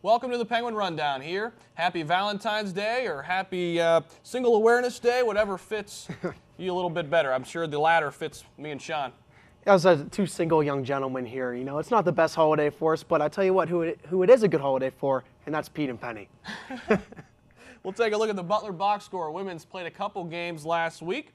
Welcome to the Penguin Rundown here. Happy Valentine's Day or happy Single Awareness Day, whatever fits you a little bit better. I'm sure the latter fits me and Sean. As two single young gentlemen here, you know, it's not the best holiday for us, but I tell you what, who it is a good holiday for, and that's Pete and Penny. We'll take a look at the Butler box score. Women's played a couple games last week.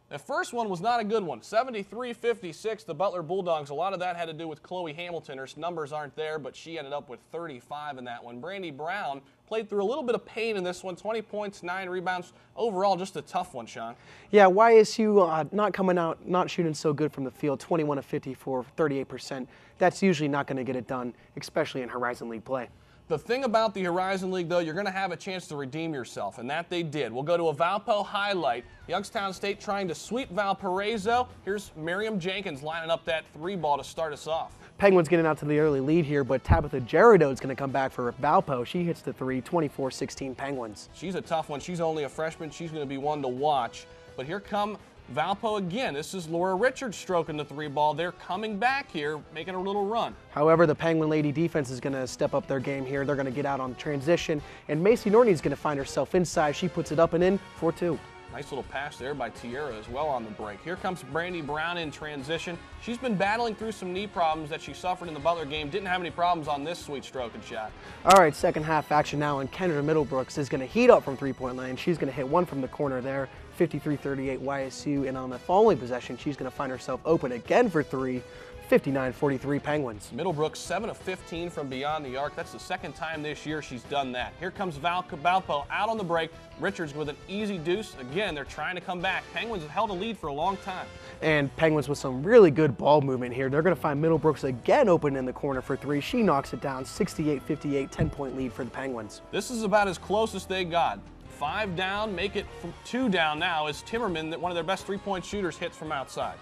The first one was not a good one, 73-56, the Butler Bulldogs. A lot of that had to do with Chloe Hamilton. Her numbers aren't there, but she ended up with 35 in that one. Brandy Brown played through a little bit of pain in this one, 20 points, 9 rebounds. Overall, just a tough one, Sean. Yeah, YSU not coming out, not shooting so good from the field, 21 of 54, 38%. That's usually not going to get it done, especially in Horizon League play. The thing about the Horizon League, though, you're going to have a chance to redeem yourself, and that they did. We'll go to a Valpo highlight. Youngstown State trying to sweep Valparaiso. Here's Miriam Jenkins lining up that 3-ball to start us off. Penguins getting out to the early lead here, but Tabitha Gerardo is going to come back for Valpo. She hits the 3, 24-16 Penguins. She's a tough one. She's only a freshman. She's going to be one to watch. But here come Valpo again. This is Laura Richards stroking the 3-ball. They're coming back here, making a little run. However, the Penguin Lady defense is going to step up their game here. They're going to get out on transition, and Macy Norney is going to find herself inside. She puts it up and in for 2. Nice little pass there by Tierra as well on the break. Here comes Brandy Brown in transition. She's been battling through some knee problems that she suffered in the Butler game. Didn't have any problems on this sweet stroking shot. All right, second half action now, and Kendra Middlebrooks is going to heat up from three-point line. She's going to hit one from the corner there, 53-38 YSU, and on the following possession, she's going to find herself open again for 3, 59-43 Penguins. Middlebrooks 7 of 15 from beyond the arc. That's the second time this year she's done that. Here comes Valpo out on the break. Richards with an easy deuce. Again, they're trying to come back. Penguins have held a lead for a long time. And Penguins with some really good ball movement here. They're going to find Middlebrooks again open in the corner for 3. She knocks it down, 68-58, 10-point lead for the Penguins. This is about as close as they got. 5 down, make it 2 down now as Timmerman, one of their best 3-point shooters, hits from outside.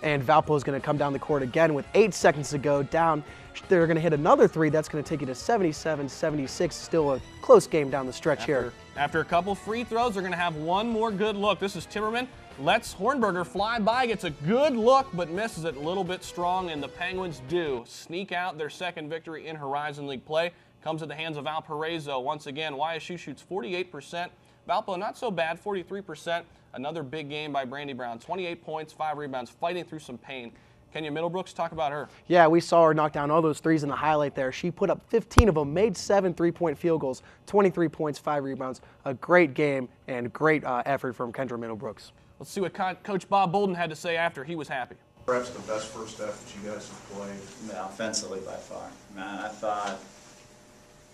And Valpo is going to come down the court again with 8 seconds to go down. They're going to hit another 3. That's going to take you to 77-76. Still a close game down the stretch here. After a couple free throws, they're going to have one more good look. This is Timmerman. Lets Hornberger fly by, gets a good look, but misses it a little bit strong, and the Penguins do sneak out their second victory in Horizon League play. Comes at the hands of Valparaiso once again. YSU shoots 48%. Valpo not so bad, 43%. Another big game by Brandy Brown, 28 points, 5 rebounds, fighting through some pain. Kenya Middlebrooks, talk about her. Yeah, we saw her knock down all those 3s in the highlight there. She put up 15 of them, made 7 3-point field goals, 23 points, 5 rebounds. A great game and great effort from Kendra Middlebrooks. Let's see what Coach Bob Bolden had to say after he was happy. Perhaps the best first half that you guys have played. Yeah, offensively by far. Man, I thought,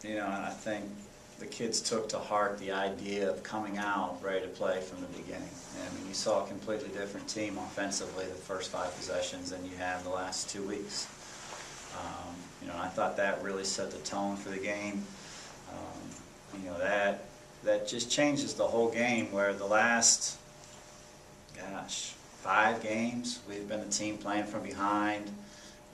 you know, and I think the kids took to heart the idea of coming out ready to play from the beginning. I mean, you saw a completely different team offensively the first 5 possessions than you have the last 2 weeks. You know, I thought that really set the tone for the game. You know, that just changes the whole game, where the last, 5 games, we've been a team playing from behind,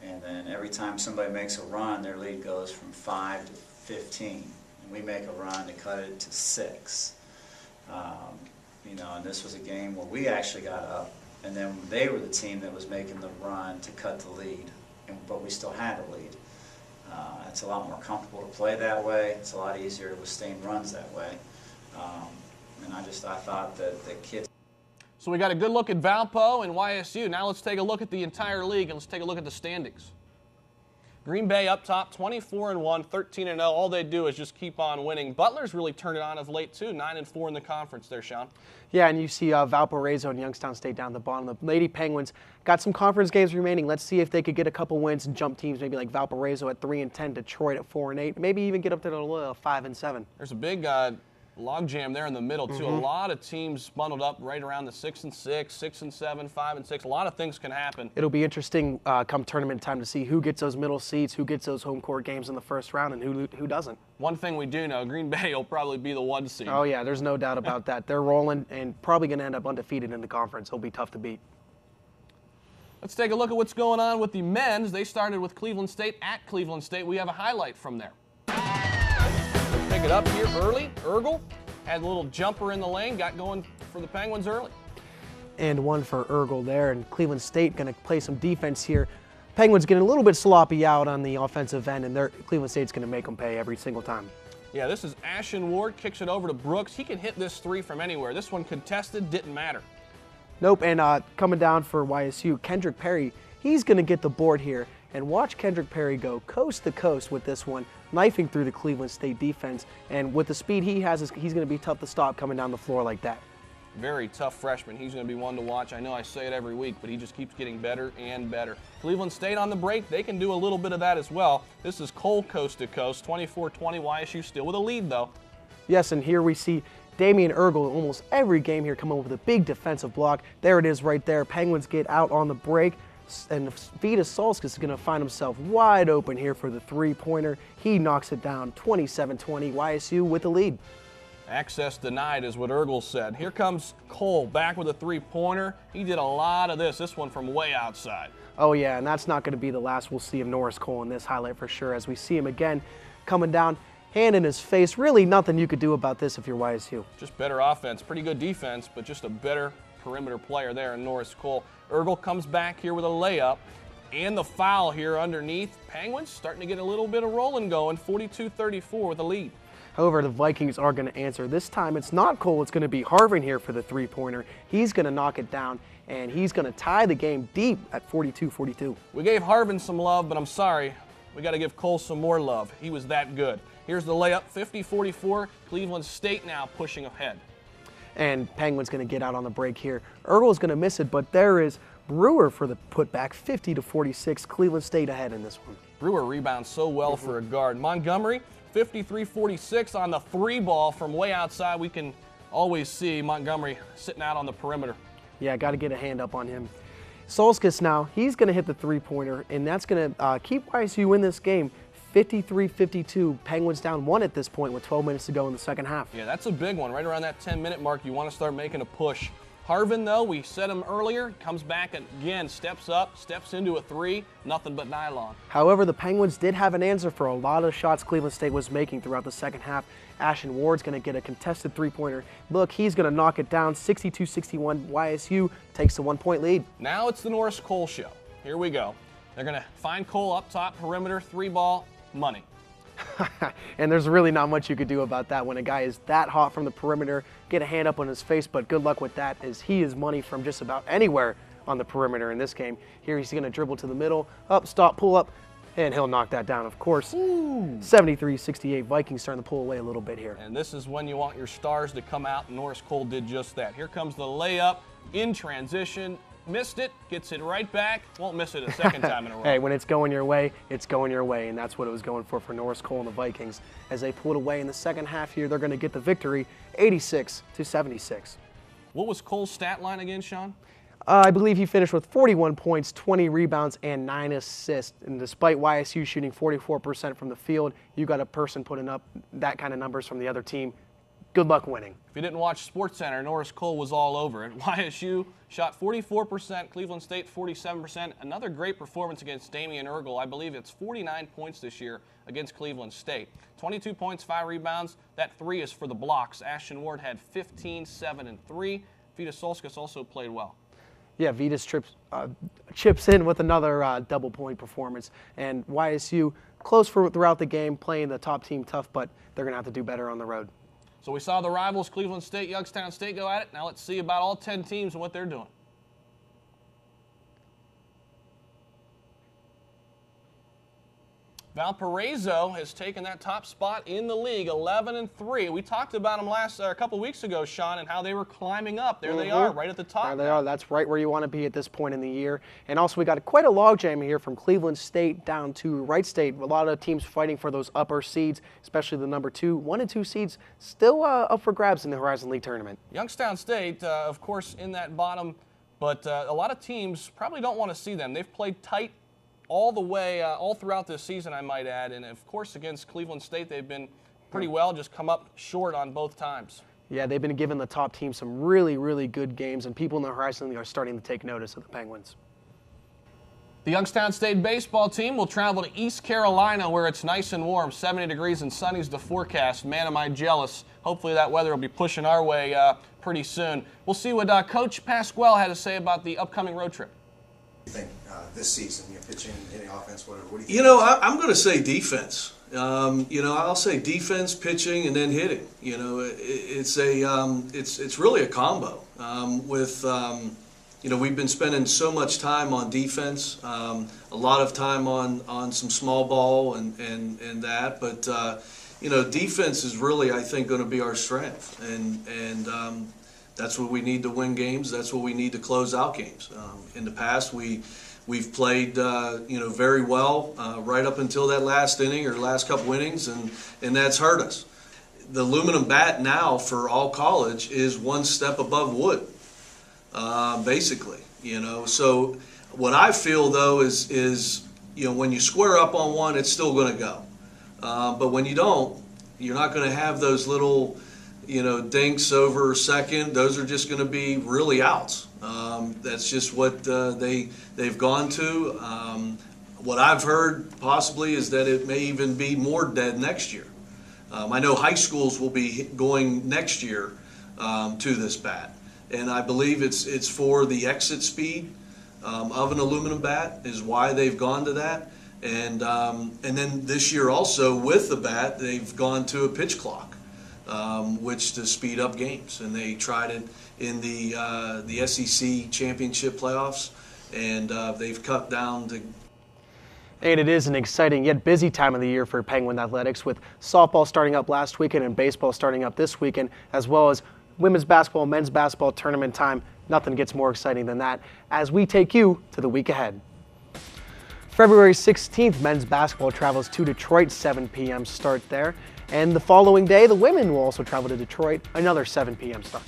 and then every time somebody makes a run, their lead goes from 5 to 15. And we make a run to cut it to 6. You know, and this was a game where we actually got up, and then they were the team that was making the run to cut the lead, but we still had a lead. It's a lot more comfortable to play that way. It's a lot easier to withstand runs that way. And I thought that the kids. So we got a good look at Valpo and YSU. Now let's take a look at the entire league, and let's take a look at the standings. Green Bay up top, 24-1, 13-0. All they do is just keep on winning. Butler's really turned it on of late, too. 9-4 in the conference there, Sean. Yeah, and you see Valparaiso and Youngstown State down the bottom. The Lady Penguins got some conference games remaining. Let's see if they could get a couple wins and jump teams, maybe like Valparaiso at 3-10, Detroit at 4-8, maybe even get up to the 5-7. There's a big logjam there in the middle, too. A lot of teams bundled up right around the 6-6, 6-7, 5-6. A lot of things can happen. It'll be interesting come tournament time to see who gets those middle seats, who gets those home court games in the first round, and who doesn't. One thing we do know, Green Bay will probably be the 1 seed. Oh, yeah, there's no doubt about that. They're rolling and probably going to end up undefeated in the conference. It'll be tough to beat. Let's take a look at what's going on with the men's. They started with Cleveland State at Cleveland State. We have a highlight from there. Pick it up here early. Ergel had a little jumper in the lane, got going for the Penguins early. And one for Ergel there, and Cleveland State going to play some defense here. Penguins getting a little bit sloppy out on the offensive end, and Cleveland State's going to make them pay every single time. Yeah, this is Ashton Ward, kicks it over to Brooks. He can hit this three from anywhere. This one contested, didn't matter. Nope, and coming down for YSU, Kendrick Perry, he's going to get the board here. And watch Kendrick Perry go coast to coast with this one, knifing through the Cleveland State defense. And with the speed he has, he's going to be tough to stop coming down the floor like that. Very tough freshman. He's going to be one to watch. I know I say it every week, but he just keeps getting better and better. Cleveland State on the break, they can do a little bit of that as well. This is Cole coast to coast, 24-20. YSU still with a lead, though. Yes, and here we see Damian Ergel almost every game here come up with a big defensive block. There it is right there. Penguins get out on the break, and Vitas Solskis is going to find himself wide open here for the three-pointer. He knocks it down, 27-20. YSU with the lead. Access denied is what Ergel said. Here comes Cole back with a three-pointer. He did a lot of this one from way outside. Oh yeah, and that's not going to be the last we'll see of Norris Cole in this highlight for sure, as we see him again coming down, hand in his face. Really nothing you could do about this if you're YSU. Just better offense, pretty good defense, but just a better perimeter player there in Norris Cole. Ergel comes back here with a layup and the foul here underneath. Penguins starting to get a little bit of rolling going, 42-34 with a lead. However, the Vikings are going to answer. This time it's not Cole, it's going to be Harvin here for the three-pointer. He's going to knock it down, and he's going to tie the game deep at 42-42. We gave Harvin some love, but I'm sorry. We got to give Cole some more love. He was that good. Here's the layup, 50-44. Cleveland State now pushing ahead. And Penguins going to get out on the break here. Ergel's going to miss it, but there is Brewer for the putback, 50-46. Cleveland State ahead in this one. Brewer rebounds so well for a guard. Montgomery, 53-46 on the three ball from way outside. We can always see Montgomery sitting out on the perimeter. Yeah, got to get a hand up on him. Solskis now, he's going to hit the three-pointer, and that's going to keep YSU in this game. 53-52, Penguins down one at this point with 12 minutes to go in the second half. Yeah, that's a big one. Right around that 10-minute mark, you want to start making a push. Harvin, though, we said him earlier, comes back again, steps up, steps into a three, nothing but nylon. However, the Penguins did have an answer for a lot of shots Cleveland State was making throughout the second half. Ashton Ward's going to get a contested three-pointer. Look, he's going to knock it down, 62-61. YSU takes the one-point lead. Now it's the Norris Cole show. Here we go. They're going to find Cole up top, perimeter, three ball, money. And there's really not much you could do about that when a guy is that hot from the perimeter. Get a hand up on his face, but good luck with that, as he is money from just about anywhere on the perimeter in this game. Here he's going to dribble to the middle, up, stop, pull up, and he'll knock that down, of course. 73-68, Vikings starting to pull away a little bit here. And this is when you want your stars to come out. Norris Cole did just that. Here comes the layup in transition. Missed it, gets it right back, won't miss it a second time in a row. Hey, when it's going your way, it's going your way, and that's what it was going for Norris Cole and the Vikings. As they pulled away in the second half here, they're going to get the victory, 86-76. What was Cole's stat line again, Sean? I believe he finished with 41 points, 20 rebounds, and 9 assists. And despite YSU shooting 44% from the field, you got a person putting up that kind of numbers from the other team. Good luck winning. If you didn't watch SportsCenter, Norris Cole was all over it. YSU shot 44%, Cleveland State 47%. Another great performance against Damian Ergel. I believe it's 49 points this year against Cleveland State. 22 points, 5 rebounds. That 3 is for the blocks. Ashton Ward had 15, 7, and 3. Vitas Solskis also played well. Yeah, Vitas chips in with another double-point performance. And YSU close throughout the game, playing the top team tough, but they're going to have to do better on the road. So we saw the rivals, Cleveland State, Youngstown State, go at it. Now let's see about all 10 teams and what they're doing. Valparaiso has taken that top spot in the league, 11-3. We talked about them a couple weeks ago, Sean, and how they were climbing up. There they are, right at the top. There they are. That's right where you want to be at this point in the year. And also, we got quite a logjam here from Cleveland State down to Wright State. A lot of teams fighting for those upper seeds, especially the number 1 and 2 seeds, still up for grabs in the Horizon League tournament. Youngstown State, of course, in that bottom, but a lot of teams probably don't want to see them. They've played tight all the way, all throughout this season, I might add. And, of course, against Cleveland State, they've been pretty well, just come up short on both times. Yeah, they've been giving the top team some really, really good games, and people in the Horizon League are starting to take notice of the Penguins. The Youngstown State baseball team will travel to East Carolina, where it's nice and warm, 70 degrees and sunny's the forecast. Man, am I jealous. Hopefully that weather will be pushing our way pretty soon. We'll see what Coach Pasquale had to say about the upcoming road trip. You think this season, pitching, hitting, offense, whatever? What do you think? You know, I'm going to say defense. I'll say defense, pitching, and then hitting. It's really a combo. We've been spending so much time on defense, a lot of time on some small ball and that, but defense is really, I think, going to be our strength, and that's what we need to win games. That's what we need to close out games. In the past, we've played very well right up until that last inning or last couple innings, and that's hurt us. The aluminum bat now for all college is one step above wood, basically. So what I feel though is when you square up on one, it's still going to go, but when you don't, you're not going to have those little dinks over second. Those are just going to be really outs. That's just what they've gone to. What I've heard possibly is that it may even be more dead next year. I know high schools will be going next year to this bat, and I believe it's for the exit speed of an aluminum bat is why they've gone to that. And then this year also with the bat, they've gone to a pitch clock, which to speed up games. And they tried it in the SEC championship playoffs, and they've cut down to. And it is an exciting yet busy time of the year for Penguin Athletics, with softball starting up last weekend and baseball starting up this weekend, as well as women's basketball, men's basketball tournament time. Nothing gets more exciting than that as we take you to the week ahead. February 16th, men's basketball travels to Detroit, 7 p.m. start there. And the following day, the women will also travel to Detroit, another 7 p.m. start.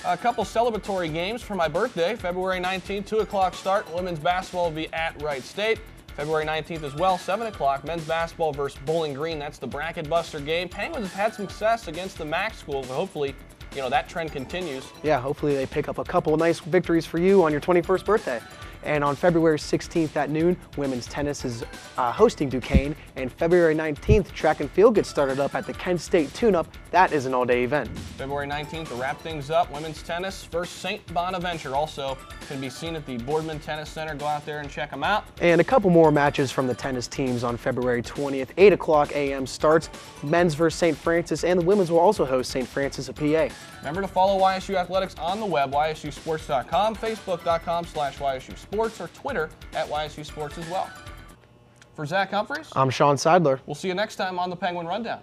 A couple celebratory games for my birthday. February 19th, 2 o'clock start. Women's basketball will be at Wright State. February 19th as well, 7 o'clock. Men's basketball versus Bowling Green. That's the bracket buster game. Penguins have had some success against the MAC schools, and hopefully, that trend continues. Yeah, hopefully they pick up a couple of nice victories for you on your 21st birthday. And on February 16th at noon, women's tennis is hosting Duquesne. And February 19th, track and field gets started up at the Kent State Tune-Up. That is an all-day event. February 19th, to wrap things up, women's tennis versus St. Bonaventure also can be seen at the Boardman Tennis Center. Go out there and check them out. And a couple more matches from the tennis teams on February 20th. 8 o'clock a.m. starts. Men's versus St. Francis, and the women's will also host St. Francis of PA. Remember to follow YSU Athletics on the web, ysusports.com, facebook.com/YSU Sports, or Twitter at YSU Sports as well. For Zach Humphreys, I'm Sean Seidler. We'll see you next time on the Penguin Rundown.